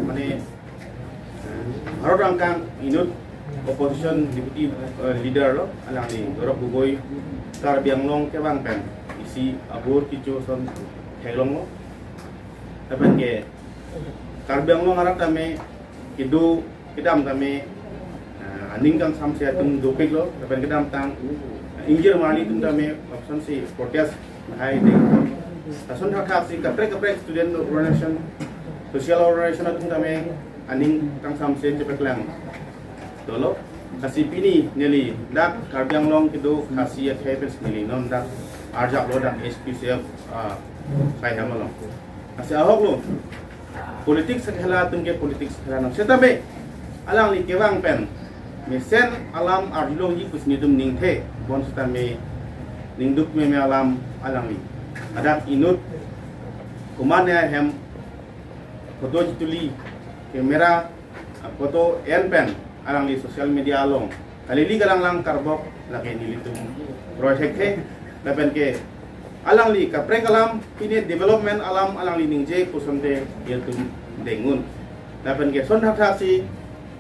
মানে Bharat angkang inut opposition deputy leader lo alang ni Gorok Gogoi Karbi Anglong kebang pen isi abur kicu son Thailong lo tapi ke Karbi Anglong arak kami kidu kidam kami aning kang samsia tung dopik lo tapi kidam tang injir mani tung kami option si protest hai ding asun thak si kaprek student organization social organization tung kami aning kang samsia cepek lang dolo kasi pini nili dak Karbi Anglong kidu kasi khepes nili non dak arjak lo dak SPCF kai hamalong kasi ahok lo politik sekhela tungke politik sekhela nam setabe alang li kewang pen mesen alam arjulong ji kusnitum ningthe bon setame ningduk me alam alang li adak inut kumane hem foto jituli kamera foto en pen alang li social media along kalili galang lang karbok laki nilitum project he laban ke alang li kapreng alam ini development alam alang li ningje kusonte yetum dengun laban ke son haksi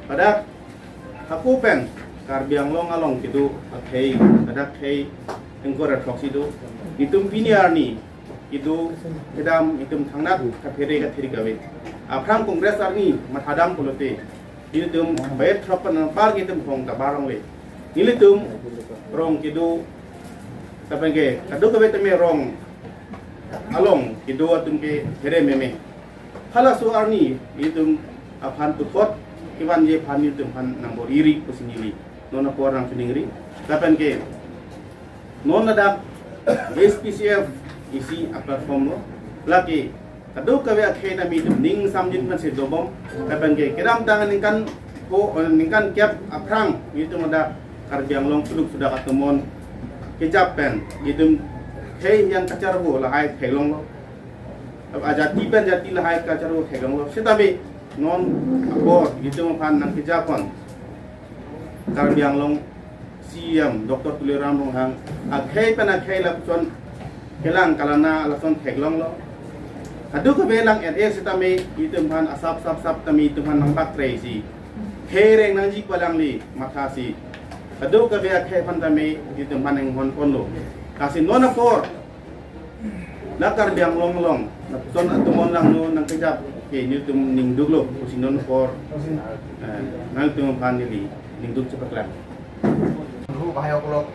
pada aku pen Karbi Anglong along kitu akhei ada khei engkor athoksi do itum piniar ni kitu kedam itum thangnat kaphere ka thiri gawe afram kongres arni mathadam polote ilitum bayat tropan par kitum hong tabarong le ilitum rong kidu tapenge kadu kabe teme rong along kidu atum ke here meme hala su arni ilitum afan tukot kiwan je phan ilitum phan nambor iri kusingili nona por nang siningri tapenge non ada SPCF isi platform lo laki kadu kabe akhe na mi ning samjin man se dobom tapenge kiram tangan ningkan ko ningkan kiap aprang itu ada Karbi Anglong suluk sudah katemon kejap pen itu hei yang kacarbo lahai Thailong lo ajati pen jati lahai kacarbo Thailong lo setabe non abor itu pan nang kejapon Karbi Anglong CM Dr. Tuliram Longhang akhei pen akhei lapson kelang kalana lapson Thailong lo adu ke belang setame itu pan asap sap tami itu pan nang patre si hereng nang ji palang li makasi adu ka be akhe pantame itu maneng hon ponlo kasi nona por na Karbi Anglong long na ton atumon lang no nang kejap ke ni tum ning duglo kusi non por nang tum panili ning dug cepat lang বন্ধু ভাইসকলক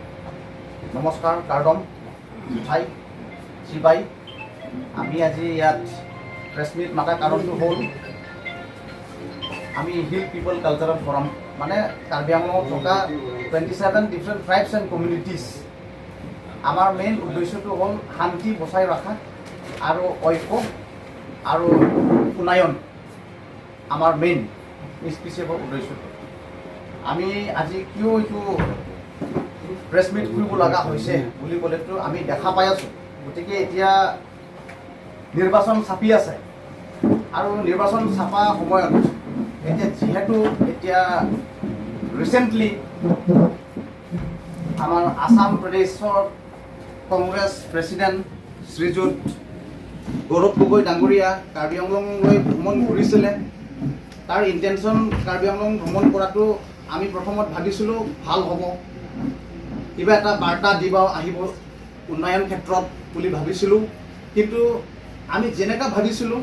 নমস্কাৰ কাৰ্ডম মিঠাই চিবাই আমি আজি ইয়াত press meat মাতাৰ কাৰণটো হ'ল আমি হিল পিপল কালচাৰেল ফৰাম মানে কাৰ্বি আংলঙত থকা 27 ডিফাৰেণ্ট ট্ৰাইবছ এণ্ড কমিউনিটিজ আমাৰ মেইন উদ্দেশ্যটো হ'ল শান্তি বচাই ৰখা আৰু ঐক্য আৰু উন্নয়ন আমাৰ মেইন SPCFৰ উদ্দেশ্যটো আমি আজি কিয় এইটো প্ৰেছ মিট কৰিব লগা হৈছে বুলি ক'লেতো আমি দেখা পাই আছোঁ গতিকে এতিয়া নিৰ্বাচন চাপি আছে আৰু নিৰ্বাচন চাপা সময়ত এতিয়া যিহেতু এতিয়া ৰিচেণ্টলি আমাৰ আসাম প্ৰদেশৰ কংগ্ৰেছ প্ৰেচিডেণ্ট শ্ৰীযুত গৌৰৱ গগৈ ডাঙৰীয়া কাৰ্বি আংলঙলৈ ভ্ৰমণ কৰিছিলে তাৰ ইণ্টেনশ্যন কাৰ্বি আংলং ভ্ৰমণ কৰাটো আমি প্ৰথমত ভাবিছিলোঁ ভাল হ'ব কিবা এটা বাৰ্তা দিব আহিব উন্নয়ন ক্ষেত্ৰত বুলি ভাবিছিলোঁ কিন্তু আমি যেনেকুৱা ভাবিছিলোঁ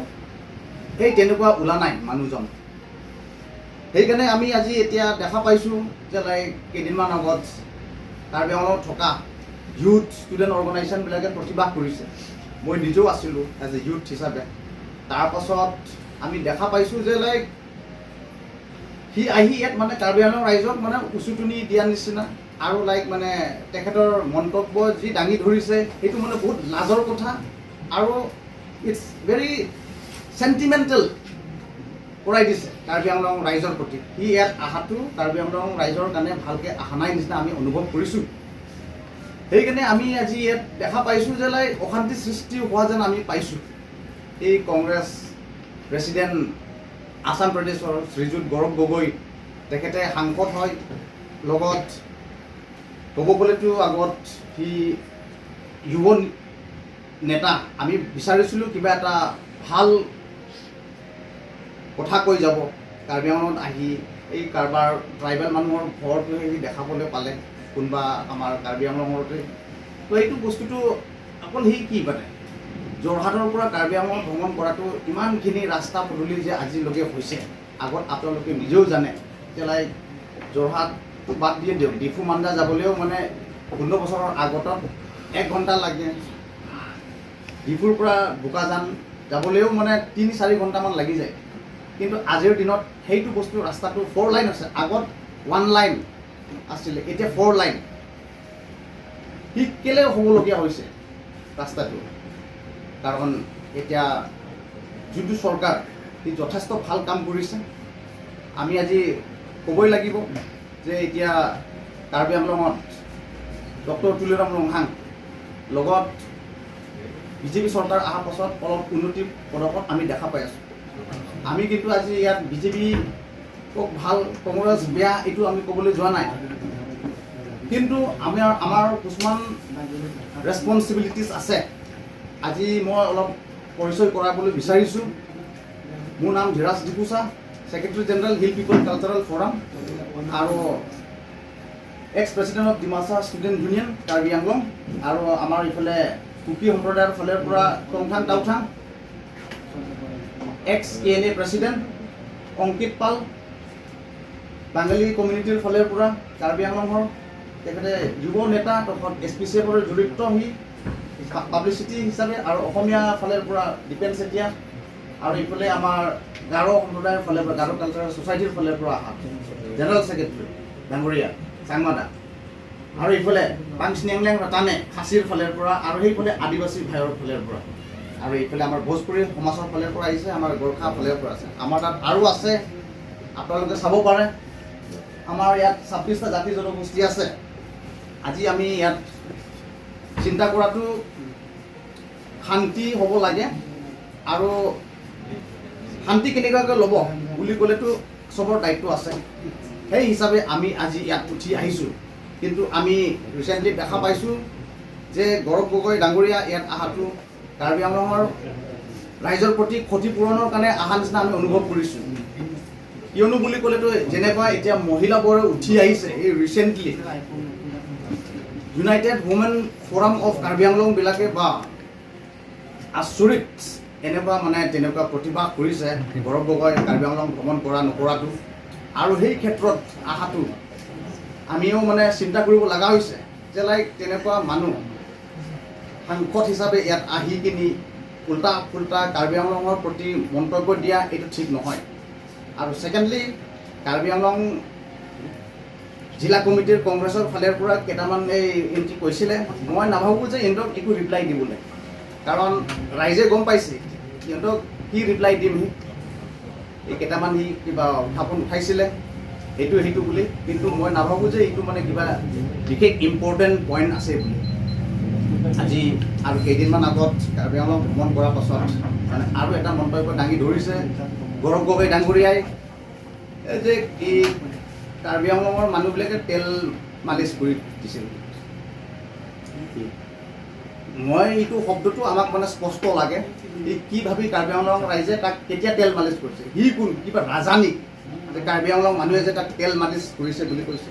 সেই তেনেকুৱা ওলা নাই মানুহজন সেইকাৰণে আমি আজি এতিয়া দেখা পাইছোঁ যে কেইদিনমান আগত কাৰ্বি আংলঙত থকা ইউথ ষ্টুডেণ্ট অৰ্গেনাইজেশ্যনবিলাকে প্ৰতিবাদ কৰিছে মই নিজেও আছিলোঁ এজ এ ইউথ হিচাপে তাৰপাছত আমি দেখা পাইছোঁ যে সি আহি ইয়াত মানে কাৰ্বি আংলং ৰাইজক মানে উচুটনি দিয়া নিচিনা আৰু মানে তেখেতৰ মন্তব্য যি দাঙি ধৰিছে সেইটো মানে বহুত লাজৰ কথা আৰু ইটছ ভেৰি চেণ্টিমেণ্টেল কৰাই দিছে কাৰ্বি আংলং ৰাইজৰ প্ৰতি সি ইয়াত অহাটো কাৰ্বি আংলং ৰাইজৰ কাৰণে ভালকৈ অহা নাই নিচিনা আমি অনুভৱ কৰিছোঁ সেইকাৰণে আমি আজি ইয়াত দেখা পাইছোঁ যে অশান্তি সৃষ্টি হোৱা যেন আমি পাইছোঁ এই কংগ্ৰেছ প্ৰেচিডেণ্ট আসাম প্ৰদেশৰ শ্ৰীযুত গৌৰৱ গগৈ তেখেতে সাংসদ হয় লগত ক'ব গ'লেতো আগত সি যুৱ নেতা আমি বিচাৰিছিলোঁ কিবা এটা ভাল কথা কৈ যাব কাৰ্বি আংলঙত আহি এই কাৰোবাৰ ট্ৰাইবেল মানুহৰ ঘৰটো সি দেখাবলৈ পালে কোনোবা আমাৰ কাৰ্বি আংলঙতে তো এইটো বস্তুটো অকল সি কি মানে যোৰহাটৰ পৰা কাৰ্বি আংলং ভ্ৰমণ কৰাটো ইমানখিনি ৰাস্তা পদূলি যে আজিলৈকে হৈছে আগত আপোনালোকে নিজেও জানে এতিয়া যোৰহাটটো বাদ দিয়ে দিয়ক ডিফু মান্দা যাবলৈও মানে 15 বছৰৰ আগত 1 ঘণ্টা লাগে ডিফুৰ পৰা বোকাজান যাবলৈও মানে 3-4 ঘণ্টামান লাগি যায় কিন্তু আজিৰ দিনত সেইটো বস্তু ৰাস্তাটো 4 লাইন আছে আগত 1 লাইন আছিলে এতিয়া 4 লাইন সি কেলে হ'বলগীয়া হৈছে ৰাস্তাটো কাৰণ এতিয়া যোনটো চৰকাৰ সি যথেষ্ট ভাল কাম কৰিছে আমি আজি ক'বই লাগিব যে এতিয়া কাৰ্বি আংলঙত ডক্টৰ তুলিৰাম ৰংহাং লগত বিজেপি চৰকাৰ অহাৰ পাছত অলপ উন্নতি পদক্ষেপ আমি দেখা পাই আছোঁ আমি কিন্তু আজি ইয়াত বিজেপি ভাল কংগ্ৰেছ বেয়া এইটো আমি ক'বলৈ যোৱা নাই কিন্তু আমাৰ কিছুমান ৰেছপনচিবিলিটিজ আছে আজি মই অলপ পৰিচয় কৰাবলৈ বিচাৰিছোঁ মোৰ নাম ধীৰাজ ডিপুচা সেক্ৰেটাৰী জেনেৰেল হিল পিপল কালচাৰেল ফৰাম আৰু x president of Dimasa student union Karbi Anglong আৰু আমাৰ ইফালে কুকি সম্প্ৰদায়ৰ ফালৰ পৰা টংথাং টাউথাং এক্স ANA প্ৰেচিডেণ্ট অংকিত পাল বাঙালী কমিউনিটিৰ ফালৰ পৰা কাৰ্বি আংলঙৰ তেখেতে যুৱ নেতা তথা SPCFৰ জড়িত সি পাব্লিচিটি হিচাপে আৰু অসমীয়া ফালৰ পৰা দীপেন চেতিয়া আৰু ইফালে আমাৰ গাৰো সম্প্ৰদায়ৰ ফালৰ পৰা গাৰো কালচাৰেল ছ'চাইটিৰ ফালৰ পৰা অহা জেনেৰেল ছেক্ৰেটাৰী ডাঙৰীয়া চাংমাদা আৰু ইফালে পাংচিনিয়াংলেং ৰটানে খাচীৰ ফালৰ পৰা আৰু সেইফালে আদিবাসী ভাইৰ ফালৰ পৰা আৰু এইফালে আমাৰ ভোজপুৰী সমাজৰ ফালৰ পৰা আহিছে আমাৰ গোৰ্খা ফালৰ পৰা আছে আমাৰ তাত আৰু আছে আপোনালোকে চাব পাৰে আমাৰ ইয়াত 26টা জাতি জনগোষ্ঠী আছে আজি আমি ইয়াত চিন্তা কৰাটো শান্তি হ'ব লাগে আৰু শান্তি কেনেকুৱাকৈ ল'ব বুলি ক'লেতো চবৰ দায়িত্ব আছে সেই হিচাপে আমি আজি ইয়াত উঠি আহিছোঁ কিন্তু আমি ৰিচেণ্টলি দেখা পাইছোঁ যে গৌৰৱ গগৈ ডাঙৰীয়া ইয়াত অহাটো কাৰ্বি আংলঙৰ ৰাইজৰ প্ৰতি ক্ষতিপূৰণৰ কাৰণে অহা নিচিনা আমি অনুভৱ কৰিছোঁ কিয়নো বুলি ক'লেতো যেনেকুৱা এতিয়া মহিলাবোৰে উঠি আহিছে এই recently United women forum of Karbi Anglong বিলাকে বা আচৰিত এনেকুৱা মানে তেনেকুৱা প্ৰতিভা কৰিছে গৌৰৱ গগৈ কাৰ্বি আংলং ভ্ৰমণ কৰা নকৰাটো আৰু সেই ক্ষেত্ৰত অহাটো আমিও মানে চিন্তা কৰিব লগা হৈছে যে তেনেকুৱা মানুহ সাংসদ হিচাপে ইয়াত আহি কিনি উল্টা ফুল্টা কাৰ্বি আংলঙৰ প্ৰতি মন্তব্য দিয়া এইটো ঠিক নহয় আৰু ছেকেণ্ডলি কাৰ্বি আংলং জিলা কমিটিৰ কংগ্ৰেছৰ ফালৰ পৰা কেইটামান এই এণ্ট্ৰি কৈছিলে মই নাভাবোঁ যে ইহঁতক একো ৰিপ্লাই দিবলৈ কাৰণ ৰাইজে গম পাইছে সিহঁতক কি ৰিপ্লাই দিম এই কেইটামান সি কিবা উত্থাপন উঠাইছিলে সেইটো বুলি কিন্তু মই নাভাবোঁ যে এইটো মানে কিবা বিশেষ ইম্পৰ্টেণ্ট পইণ্ট আছে বুলি আজি আৰু কেইদিনমান আগত কাৰ্বি আংলং ভ্ৰমণ কৰাৰ পাছত মানে আৰু এটা মন্তব্য দাঙি ধৰিছে গৌৰৱ গগৈ ডাঙৰীয়াই যে এই কাৰ্বি আংলঙৰ মানুহবিলাকে তেল মালিচ কৰি দিছিল মই এইটো শব্দটো আমাক মানে স্পষ্ট লাগে এই কি ভাবি কাৰ্বি আংলং ৰাইজে তাক কেতিয়া তেল মালিচ কৰিছে সি কোন কিবা ৰাজা নেকি যে কাৰ্বি আংলং মানুহে যে তাক তেল মালিচ কৰিছে বুলি কৈছে